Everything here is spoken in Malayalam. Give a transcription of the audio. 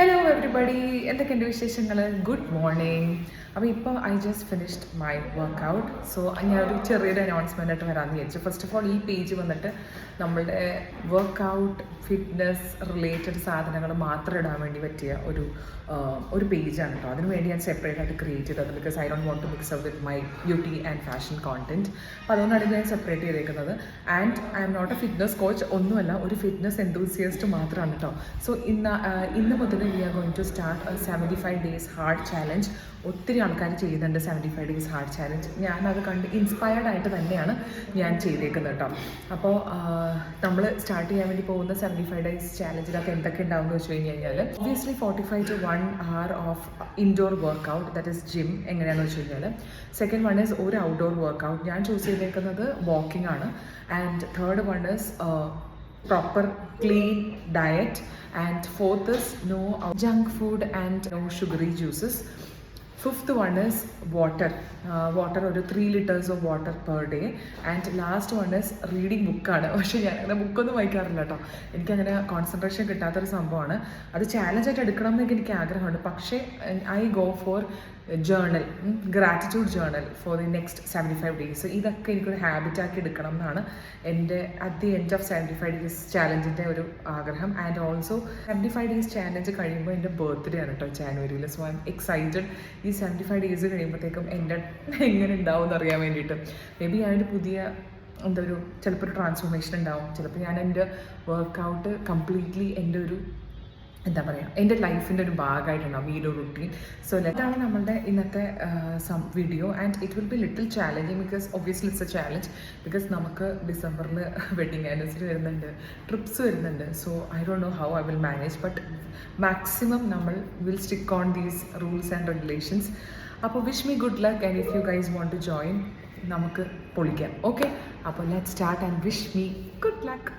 ഹലോ എവറിബഡി, എന്തൊക്കെയുണ്ട് വിശേഷങ്ങൾ? Good morning. അപ്പോൾ ഇപ്പോൾ I just finished my workout. So ഞാൻ ഒരു ചെറിയൊരു അനൗൺസ്മെൻ്റ് ആയിട്ട് വരാമെന്ന് വിചാരിച്ചു. ഫസ്റ്റ് ഓഫ് ഓൾ ഈ പേജ് വന്നിട്ട് നമ്മളുടെ വർക്കൗട്ട് ഫിറ്റ്നസ് റിലേറ്റഡ് സാധനങ്ങൾ മാത്രം ഇടാൻ വേണ്ടി പറ്റിയ ഒരു പേജാണ് കേട്ടോ. അതിന് വേണ്ടി ഞാൻ സെപ്പറേറ്റ് ആയിട്ട് ക്രിയേറ്റ് ചെയ്തത്, because I don't want to mix up with my beauty and fashion content. അപ്പോൾ അതുകൊണ്ടാണ് ഞാൻ സെപ്പറേറ്റ് ചെയ്തേക്കുന്നത്. And I am not a fitness coach, ഒന്നുമല്ല, ഒരു ഫിറ്റ്നസ് എന്തൂസിയസ്റ്റ് മാത്രമാണ് കേട്ടോ. സോ ഇന്ന് മുതൽ we are going to start 75 days hard challenge. ഒത്തിരി ആൾക്കാർ ചെയ്യുന്നുണ്ട് 75 ഡേയ്സ് ഹാർഡ് ചാലഞ്ച്. ഞാനത് കണ്ട് ഇൻസ്പയർഡ് ആയിട്ട് തന്നെയാണ് ഞാൻ ചെയ്തേക്കുന്നത് കേട്ടോ. അപ്പോൾ നമ്മൾ സ്റ്റാർട്ട് ചെയ്യാൻ വേണ്ടി പോകുന്ന 75 ഡേയ്സ് ചാലഞ്ചിലൊക്കെ എന്തൊക്കെ ഉണ്ടാവും എന്ന് വെച്ച് കഴിഞ്ഞാൽ, obviously 45 to 1 hour of indoor workout, that is gym. എങ്ങനെയാണെന്ന് വെച്ച് കഴിഞ്ഞാൽ സെക്കൻഡ് വൺ ഈസ് ഒരു ഔട്ട്ഡോർ വർക്കൗട്ട്. ഞാൻ ചൂസ് ചെയ്തേക്കുന്നത് വാക്കിംഗ് ആണ്. And third one is proper clean diet, and fourth is no junk food and no sugary juices. Fifth one is water ഒരു 3 liters of water per day. And last one is reading ബുക്കാണ്. പക്ഷേ ഞാൻ അങ്ങനെ ബുക്കൊന്നും വായിക്കാറില്ല കേട്ടോ. എനിക്കങ്ങനെ കോൺസെൻട്രേഷൻ കിട്ടാത്തൊരു സംഭവമാണ്. അത് ചാലഞ്ചായിട്ട് എടുക്കണം എന്നൊക്കെ എനിക്ക് ആഗ്രഹമുണ്ട്. പക്ഷേ I go for journal, gratitude journal for the next 75 days. ഇതൊക്കെ എനിക്കൊരു ഹാബിറ്റാക്കി എടുക്കണം എന്നാണ് എൻ്റെ at the end of 75 days ചാലഞ്ചിൻ്റെ ഒരു ആഗ്രഹം. ആൻഡ് ഓൾസോ 75 ഡേയ്സ് ചാലഞ്ച് കഴിയുമ്പോൾ എൻ്റെ ബർത്ത്ഡേ ആണ് കേട്ടോ, ജാനുവരിയിൽ. So I am excited. ഈ 75 ഡേയ്സ് കഴിയുമ്പോഴത്തേക്കും എൻ്റെ എങ്ങനെ ഉണ്ടാവും എന്നറിയാൻ വേണ്ടിയിട്ട്. മേ ബി അതിൻ്റെ പുതിയ ചിലപ്പോൾ ഒരു ട്രാൻസ്ഫോർമേഷൻ ഉണ്ടാവും. ചിലപ്പോൾ ഞാൻ എൻ്റെ വർക്കൗട്ട് കംപ്ലീറ്റ്ലി എൻ്റെ ഒരു എൻ്റെ ലൈഫിൻ്റെ ഒരു ഭാഗമായിട്ടുണ്ടാവും ഈ ഒരു റുട്ടീൻ. സോ ഇതാണ് നമ്മളുടെ ഇന്നത്തെ video. And it will be little challenging, because obviously it's a challenge. Because നമുക്ക് ഡിസംബറിൽ വെഡിങ് ആനിവേഴ്സറി വരുന്നുണ്ട്, ട്രിപ്സ് വരുന്നുണ്ട്. So I don't know how I will manage, but maximum നമ്മൾ will stick on these rules and regulations. അപ്പോൾ wish me good luck, and if you guys want to join, നമുക്ക് പൊളിക്കാം. ഓക്കെ, അപ്പോൾ let start and wish me good luck.